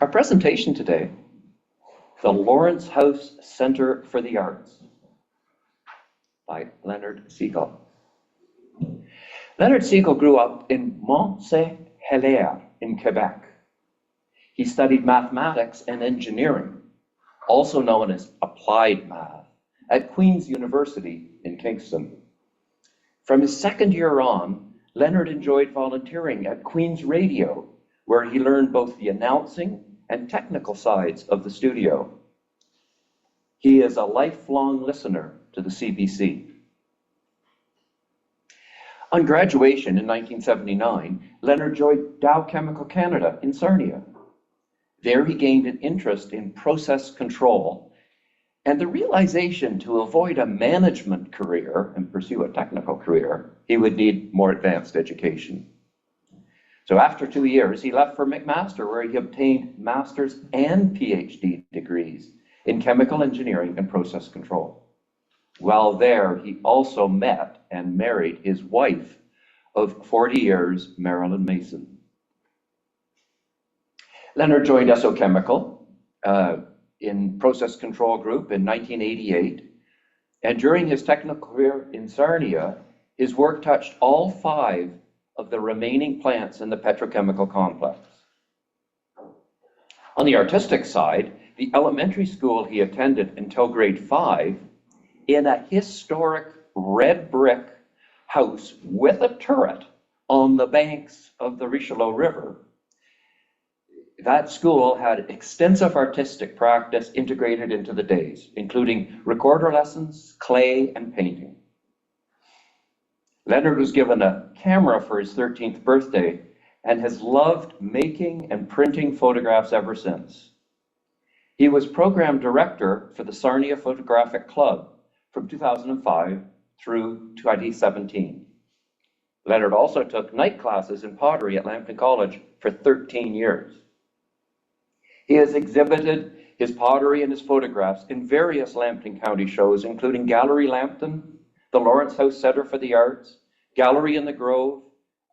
Our presentation today, the Lawrence House Center for the Arts by Leonard Segall. Leonard Segall grew up in Mont-Saint-Hilaire in Quebec. He studied mathematics and engineering, also known as applied math, at Queen's University in Kingston. From his second year on, Leonard enjoyed volunteering at Queen's Radio, where he learned both the announcing and technical sides of the studio. He is a lifelong listener to the CBC. On graduation in 1979, Leonard joined Dow Chemical Canada in Sarnia. There he gained an interest in process control and the realization to avoid a management career and pursue a technical career, he would need more advanced education. So after 2 years, he left for McMaster, where he obtained master's and PhD degrees in chemical engineering and process control. While there, he also met and married his wife of 40 years, Marilyn Mason. Leonard joined Esso Chemical in process control group in 1988. And during his technical career in Sarnia, his work touched all 5 of the remaining plants in the petrochemical complex. On the artistic side, the elementary school he attended until grade 5 in a historic red brick house with a turret on the banks of the Richelieu River. That school had extensive artistic practice integrated into the days, including recorder lessons, clay, and painting. Leonard was given a camera for his 13th birthday and has loved making and printing photographs ever since. He was program director for the Sarnia Photographic Club from 2005 through 2017. Leonard also took night classes in pottery at Lambton College for 13 years. He has exhibited his pottery and his photographs in various Lambton County shows, including Gallery Lambton, the Lawrence House Center for the Arts, Gallery in the Grove,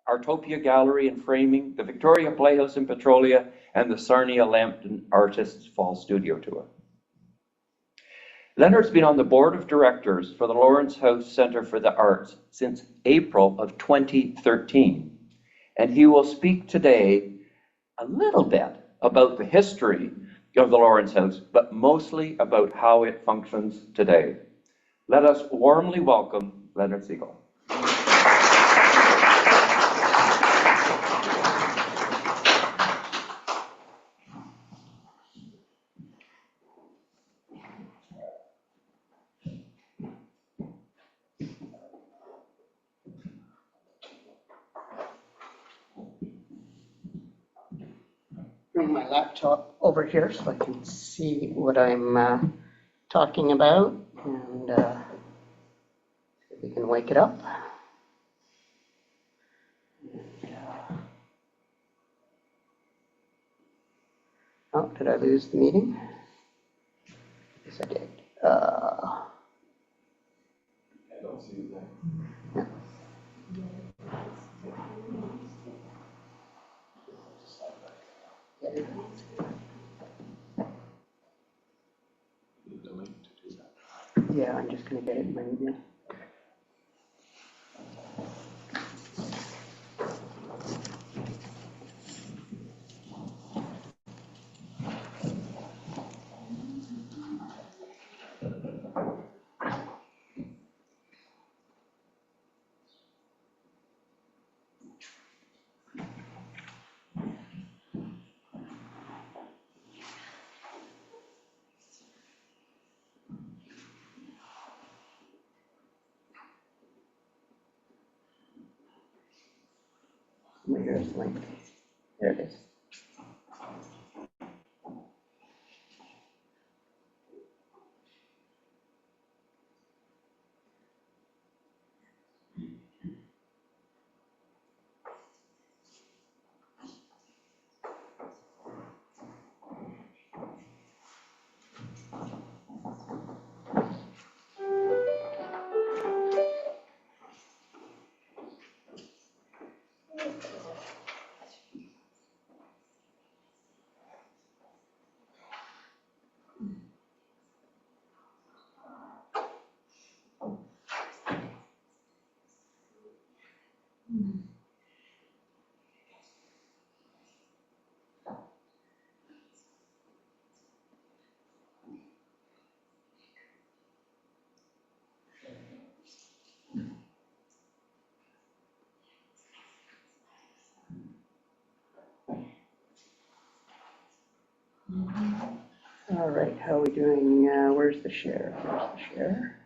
Artopia Gallery and Framing, the Victoria Playhouse in Petrolia, and the Sarnia Lambton Artists Fall Studio Tour. Leonard's been on the board of directors for the Lawrence House Center for the Arts since April of 2013, and he will speak today a little bit about the history of the Lawrence House, but mostly about how it functions today. Let us warmly welcome Leonard Segall. Bring my laptop over here so I can see what I'm talking about, and see if we can wake it up. Oh, did I lose the meeting? Yes, I did. I don't see it there. Yeah. The link to do that. Yeah, I'm just going to get it in my email. Here's the link. There it is. All right, how are we doing? Where's the share? Where's the share?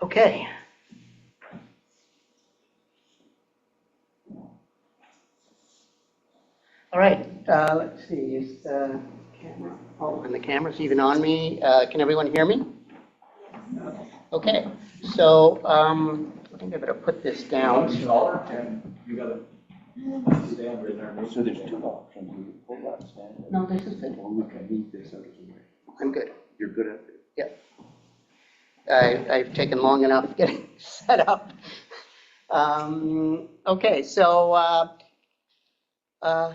Okay. All right, let's see, is the camera, oh, and the camera's even on me. Can everyone hear me? Okay, so I think I better put this down. And you got a stand right there. So there's two options. We can pull that stand. No, this is good. Or we can move this out of the way. I'm good. You're good at it. I've taken long enough getting set up. Okay, so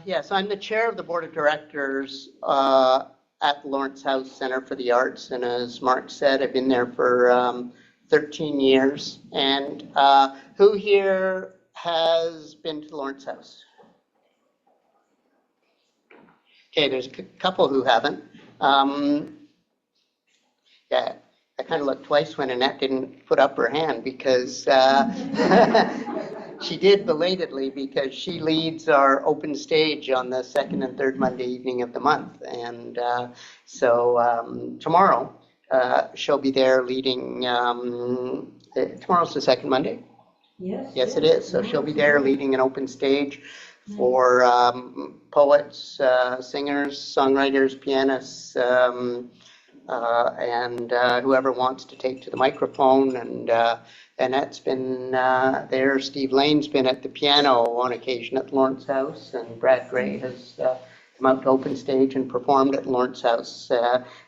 yes, I'm the chair of the board of directors at the Lawrence House Center for the Arts, and as Mark said, I've been there for 13 years. And who here has been to the Lawrence House? Okay, there's a couple who haven't. Yeah, I kind of looked twice when Annette didn't put up her hand because she did belatedly, because she leads our open stage on the second and third Monday evening of the month. And so tomorrow she'll be there leading, tomorrow's the second Monday? Yes. Yes, it is. So she'll be there leading an open stage for poets, singers, songwriters, pianists, and whoever wants to take to the microphone. And Annette's been there. Steve Lane's been at the piano on occasion at Lawrence House, and Brad Gray has come out to open stage and performed at Lawrence House.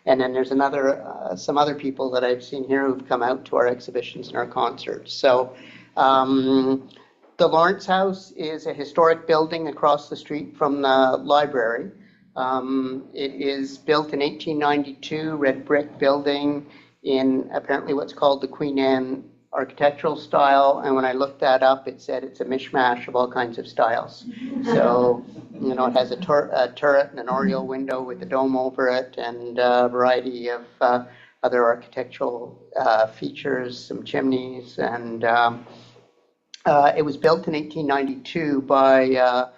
And then there's some other people that I've seen here who've come out to our exhibitions and our concerts. So the Lawrence House is a historic building across the street from the library. It is built in 1892, red brick building in apparently what's called the Queen Anne architectural style. And when I looked that up, it said it's a mishmash of all kinds of styles. So, you know, it has a turret and an oriel window with a dome over it, and a variety of other architectural features, some chimneys. And it was built in 1892 by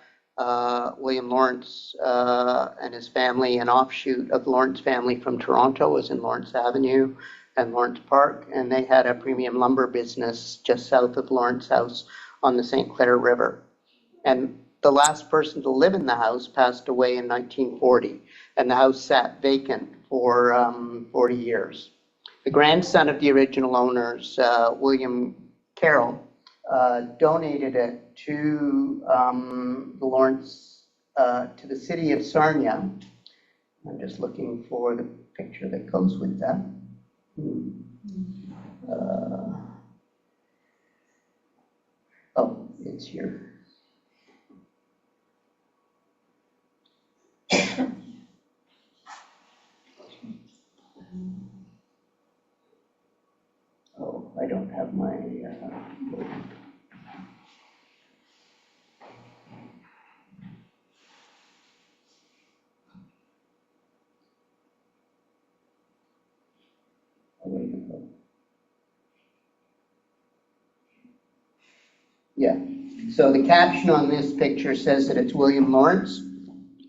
William Lawrence and his family. An offshoot of the Lawrence family from Toronto was in Lawrence Avenue and Lawrence Park, and they had a premium lumber business just south of Lawrence House on the St. Clair River. And the last person to live in the house passed away in 1940, and the house sat vacant for 40 years. The grandson of the original owners, William Carroll, donated it to the Lawrence, to the city of Sarnia. I'm just looking for the picture that goes with that. Oh, it's here. Oh, I don't have my yeah. So the caption on this picture says that it's William Lawrence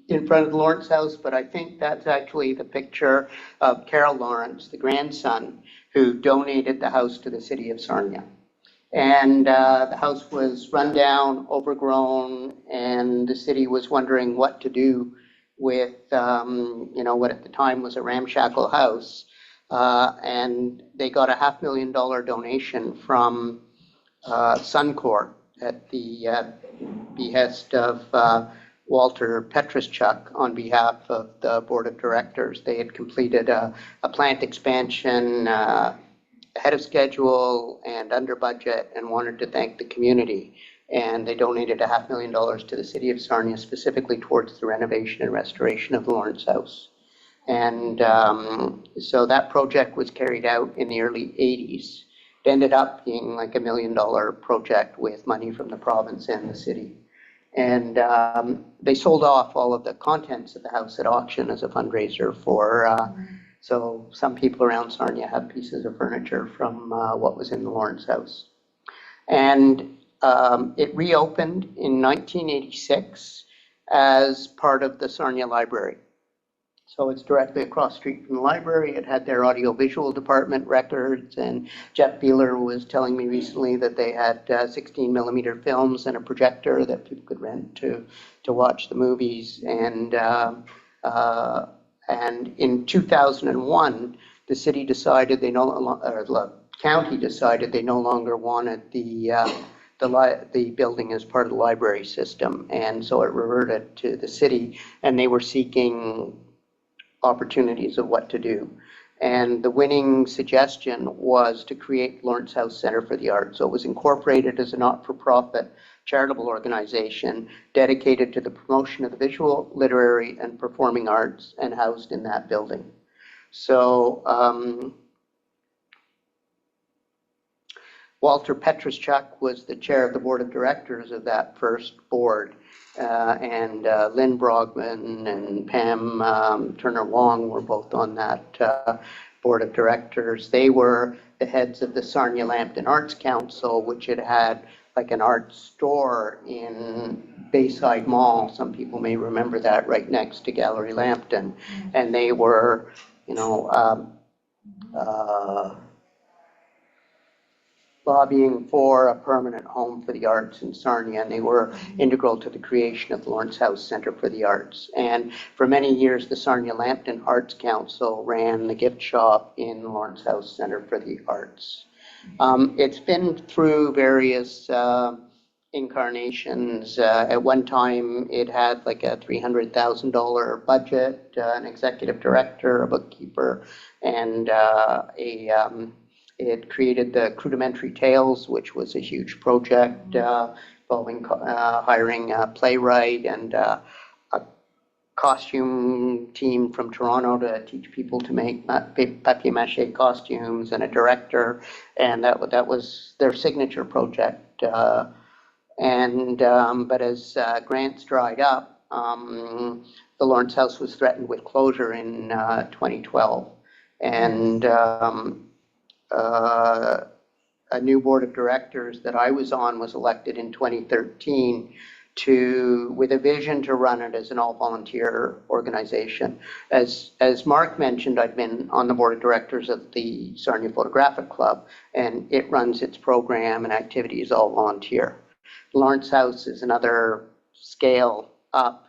in front of the Lawrence House, but I think that's actually the picture of Carol Lawrence, the grandson, who donated the house to the city of Sarnia. And the house was run down, overgrown, and the city was wondering what to do with, you know, what at the time was a ramshackle house. And they got a $500,000 donation from Suncor at the behest of Walter Petruschuk on behalf of the board of directors. They had completed a plant expansion ahead of schedule and under budget, and wanted to thank the community. And they donated a $500,000 to the city of Sarnia, specifically towards the renovation and restoration of the Lawrence House. And so that project was carried out in the early 80s. It ended up being like $1 million project with money from the province and the city. And they sold off all of the contents of the house at auction as a fundraiser for, so some people around Sarnia have pieces of furniture from what was in the Lawrence house. And it reopened in 1986 as part of the Sarnia Library. So it's directly across the street from the library. It had their audiovisual department records, and Jeff Beeler was telling me recently that they had 16 millimeter films and a projector that people could rent to watch the movies. And in 2001, the city decided they no longer, or the county decided they no longer wanted the building as part of the library system, and so it reverted to the city, and they were seeking opportunities of what to do. And the winning suggestion was to create Lawrence House Center for the Arts. So it was incorporated as a not-for-profit charitable organization dedicated to the promotion of the visual, literary, and performing arts, and housed in that building. So Walter Petruschuk was the chair of the board of directors of that first board. And Lynn Brogman and Pam Turner-Wong were both on that board of directors. They were the heads of the Sarnia Lambton Arts Council, which had like an art store in Bayside Mall. Some people may remember that, right next to Gallery Lambton. And they were, lobbying for a permanent home for the arts in Sarnia, and they were integral to the creation of the Lawrence House Center for the Arts. And for many years, the Sarnia Lambton Arts Council ran the gift shop in the Lawrence House Center for the Arts. It's been through various incarnations. At one time, it had like a $300,000 budget, an executive director, a bookkeeper, and it created the Crudimentary Tales, which was a huge project involving hiring a playwright and a costume team from Toronto to teach people to make papier-mâché costumes, and a director, and that was their signature project. But as grants dried up, the Lawrence House was threatened with closure in 2012, and a new board of directors that I was on was elected in 2013 with a vision to run it as an all-volunteer organization. As Mark mentioned, I've been on the board of directors of the Sarnia Photographic Club, and it runs its program and activities all volunteer. Lawrence House is another scale up.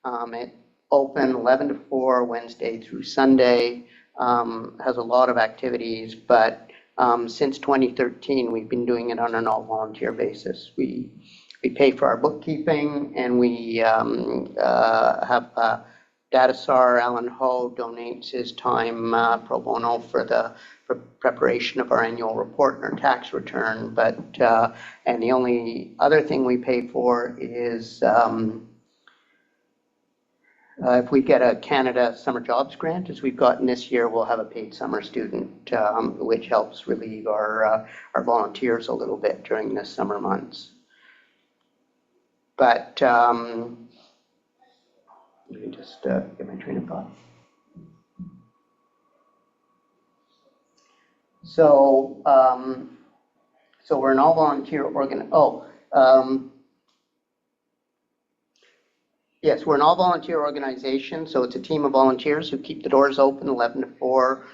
It open 11 to 4 Wednesday through Sunday, has a lot of activities, but since 2013, we've been doing it on an all-volunteer basis. We pay for our bookkeeping, and we have Datasar Alan Ho donates his time pro bono for the preparation of our annual report and our tax return. But and the only other thing we pay for is if we get a Canada Summer Jobs Grant, as we've gotten this year, we'll have a paid summer student, which helps relieve our volunteers a little bit during the summer months. But let me just get my train of thought. So, so we're an all-volunteer yes, we're an all-volunteer organization, so it's a team of volunteers who keep the doors open 11 to 4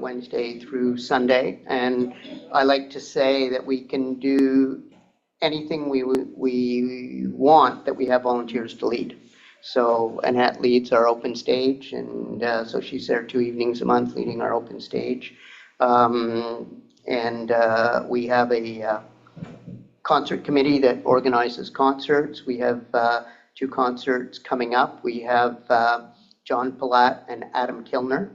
Wednesday through Sunday. And I like to say that we can do anything we want that we have volunteers to lead. So Annette leads our open stage, and so she's there 2 evenings a month leading our open stage. We have a concert committee that organizes concerts. We have 2 concerts coming up. We have John Palat and Adam Kilner.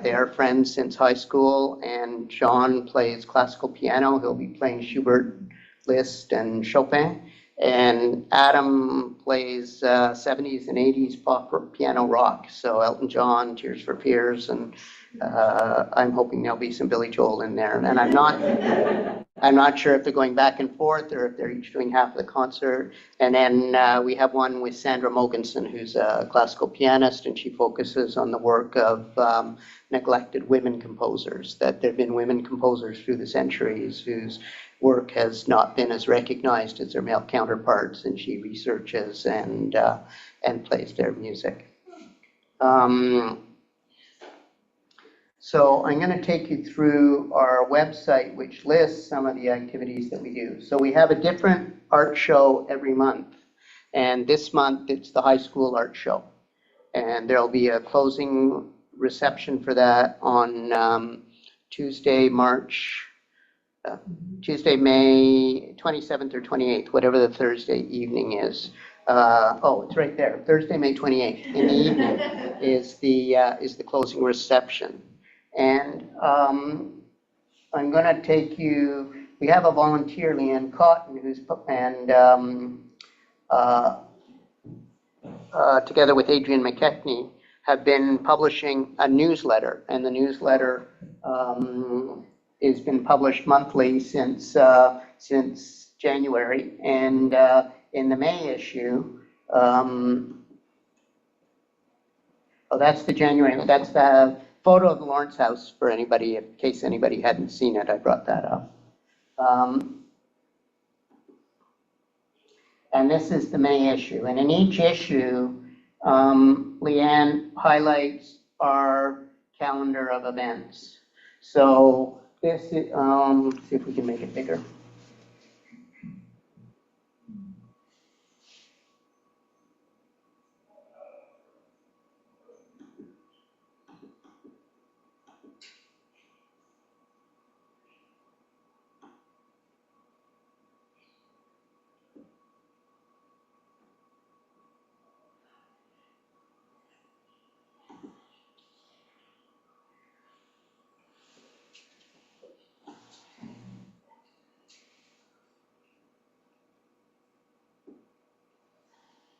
They are friends since high school, and John plays classical piano. He'll be playing Schubert, Liszt, and Chopin. And Adam plays 70s and 80s pop piano rock. So Elton John, Tears for Fears, and I'm hoping there'll be some Billy Joel in there. And I'm not I'm not sure if they're going back and forth or if they're each doing half of the concert. And then we have one with Sandra Mogensen, who's a classical pianist, and she focuses on the work of neglected women composers, that there have been women composers through the centuries whose work has not been as recognized as their male counterparts, and she researches and plays their music. So I'm going to take you through our website, which lists some of the activities that we do. So we have a different art show every month. And this month, it's the high school art show. And there'll be a closing reception for that on Tuesday, May 27th or 28th, whatever the Thursday evening is. It's right there. Thursday, May 28th in the evening is the closing reception. And I'm going to take you, we have a volunteer, Leanne Cotton, together with Adrian McKechnie, have been publishing a newsletter. And the newsletter has been published monthly since January. And in the May issue, that's the January, that's the photo of the Lawrence House for anybody, in case anybody hadn't seen it, I brought that up. And this is the May issue. And in each issue, Leanne highlights our calendar of events. So this is, let's see if we can make it bigger.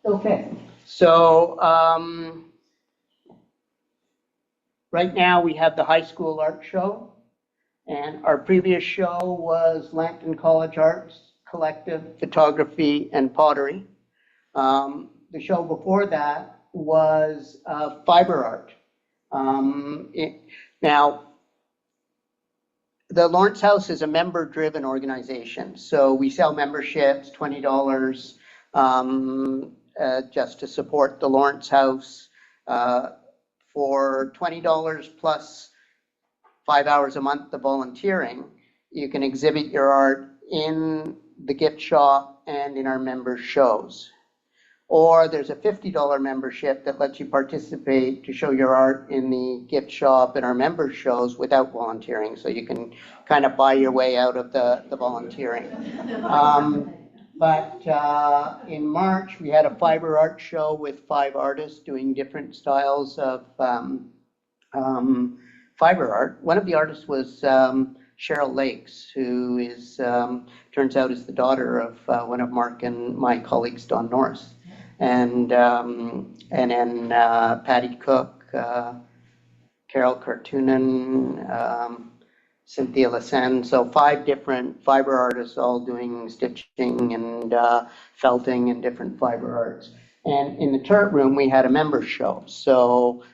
Okay, so right now we have the high school art show, and our previous show was Lambton College Arts Collective Photography and Pottery. The show before that was fiber art. Now, the Lawrence House is a member-driven organization, so we sell memberships, $20. Just to support the Lawrence House. For $20 plus 5 hours a month of volunteering, you can exhibit your art in the gift shop and in our member shows. Or there's a $50 membership that lets you participate to show your art in the gift shop and our member shows without volunteering. So you can kind of buy your way out of the volunteering. But in March, we had a fiber art show with 5 artists doing different styles of fiber art. One of the artists was Cheryl Lakes, who is turns out is the daughter of one of Mark and my colleagues, Don Norris, and then Patty Cook, Carol Kartunen, Cynthia Lassen, so 5 different fiber artists all doing stitching and felting and different fiber arts. And in the turret room, we had a member show. So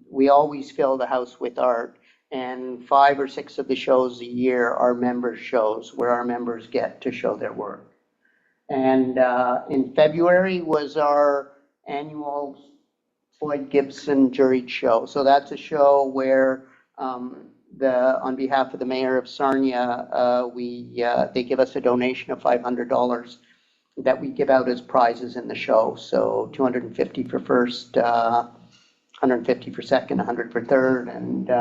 we always fill the house with art, and 5 or 6 of the shows a year are member shows where our members get to show their work. And in February was our annual Floyd Gibson juried show. So that's a show where on behalf of the mayor of Sarnia, they give us a donation of $500 that we give out as prizes in the show. So $250 for first, $150 for second, $100 for third, and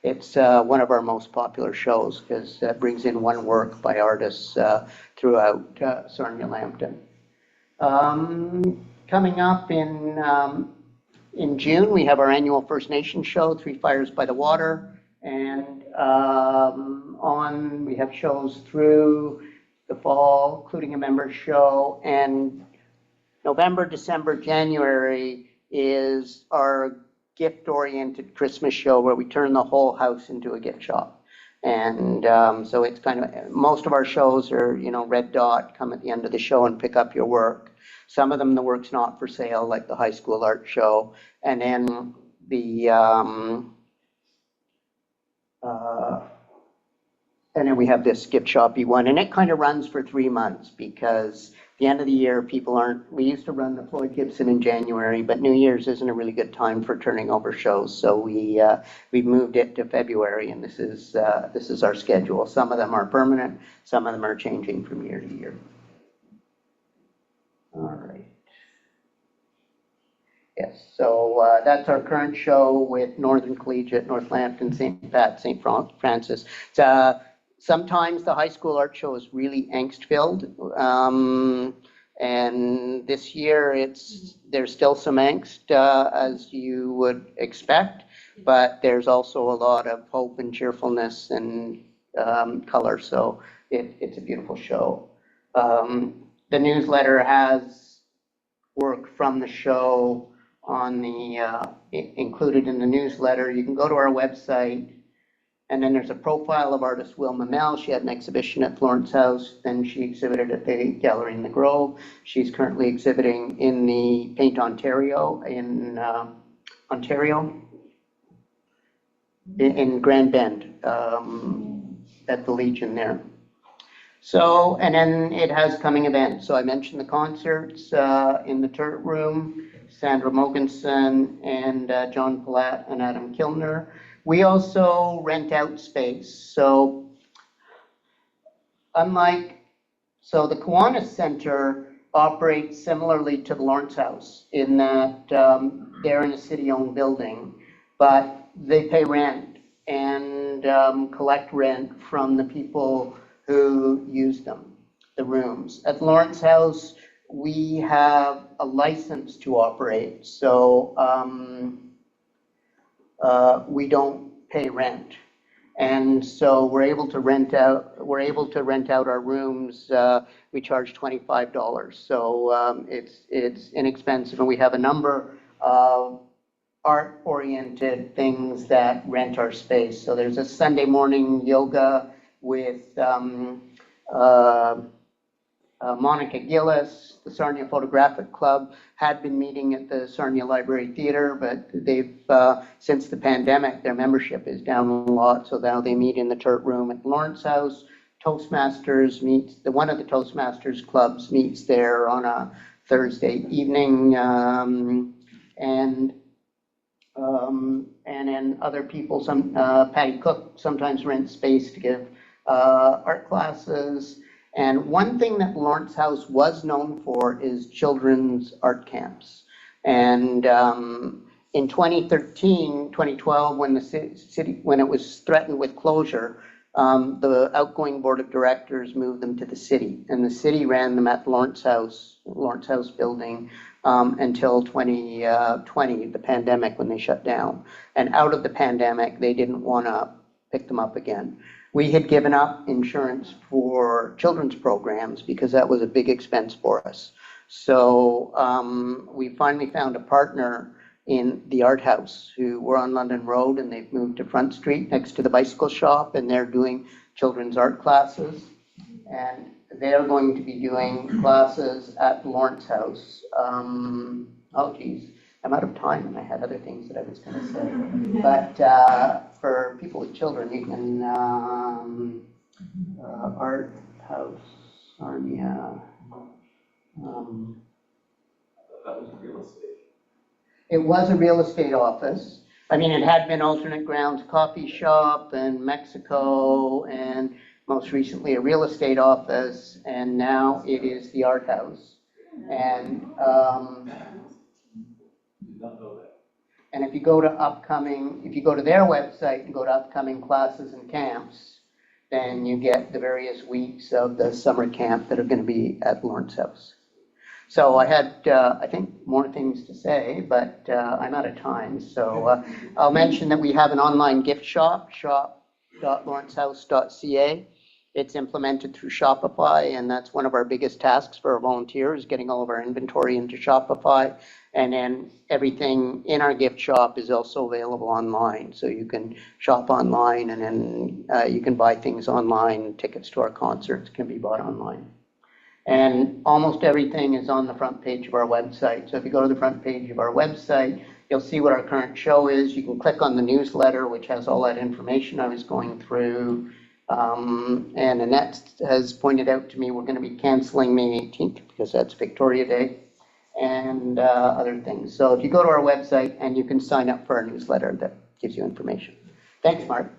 it's one of our most popular shows because it brings in one work by artists throughout Sarnia Lambton. Coming up in June, we have our annual First Nations show, Three Fires by the Water. And we have shows through the fall, including a member show. And November, December, January is our gift-oriented Christmas show where we turn the whole house into a gift shop. And so it's kind of, most of our shows are, red dot, come at the end of the show and pick up your work. Some of them, the work's not for sale, like the high school art show. And then we have this gift shoppy one, and it kind of runs for 3 months because at the end of the year, people aren't, we used to run the Floyd Gibson in January, but New Year's isn't a really good time for turning over shows. So we moved it to February, and this is our schedule. Some of them are permanent, some of them are changing from year to year. All right. Yes, so that's our current show with Northern Collegiate, Northampton, St. Pat, St. Francis. Sometimes the high school art show is really angst-filled, and this year there's still some angst, as you would expect, but there's also a lot of hope and cheerfulness and color, so it's a beautiful show. The newsletter has work from the show on the included in the newsletter. You can go to our website, and then there's a profile of artist Wilma Mel. She had an exhibition at Florence House, then she exhibited at the Gallery in the Grove. She's currently exhibiting in the Paint Ontario in Ontario, in Grand Bend, at the Legion there. So, and then it has coming events. So I mentioned the concerts in the Turret Room, Sandra Mogensen and John Palat and Adam Kilner. We also rent out space. So the Kiwanis Center operates similarly to the Lawrence House in that they're in a city-owned building, but they pay rent and collect rent from the people who use them, the rooms. At Lawrence House, we have a license to operate, so we don't pay rent, and so we're able to rent out our rooms. We charge $25, so it's inexpensive, and we have a number of art-oriented things that rent our space. So there's a Sunday morning yoga with Monica Gillis. The Sarnia Photographic Club had been meeting at the Sarnia Library Theatre, but they've, since the pandemic, their membership is down a lot, so now they meet in the Turret Room at Lawrence House. Toastmasters meets, one of the Toastmasters clubs meets there on a Thursday evening, and then other people, Patty Cook sometimes rents space to give art classes. And one thing that Lawrence House was known for is children's art camps. And in 2013, 2012, when the city, when it was threatened with closure, the outgoing board of directors moved them to the city, and the city ran them at Lawrence House building until 2020, the pandemic, when they shut down. And out of the pandemic, they didn't want to pick them up again. We had given up insurance for children's programs because that was a big expense for us. So we finally found a partner in the Art House who were on London Road, and they've moved to Front Street next to the bicycle shop, and they're doing children's art classes. And they're going to be doing classes at Lawrence House. Oh geez, I'm out of time and I had other things that I was going to say. But for people with children, you can, Art House, Sarnia. That was real estate. It was a real estate office. I mean, it had been alternate grounds coffee shop and Mexico, and most recently a real estate office, and now it is the Art House. And Did not know that. and if you go to their website and go to upcoming classes and camps, then you get the various weeks of the summer camp that are going to be at Lawrence House. So I had, I think, more things to say, but I'm out of time. So I'll mention that we have an online gift shop, shop.lawrencehouse.ca. It's implemented through Shopify, and that's one of our biggest tasks for our volunteers, getting all of our inventory into Shopify. And then everything in our gift shop is also available online. So you can shop online, and then you can buy things online. Tickets to our concerts can be bought online. And almost everything is on the front page of our website. So if you go to the front page of our website, you'll see what our current show is. You can click on the newsletter, which has all that information I was going through. And Annette has pointed out to me we're going to be canceling May 18th because that's Victoria Day, and other things. So if you go to our website, and you can sign up for our newsletter that gives you information. Thanks, Mark.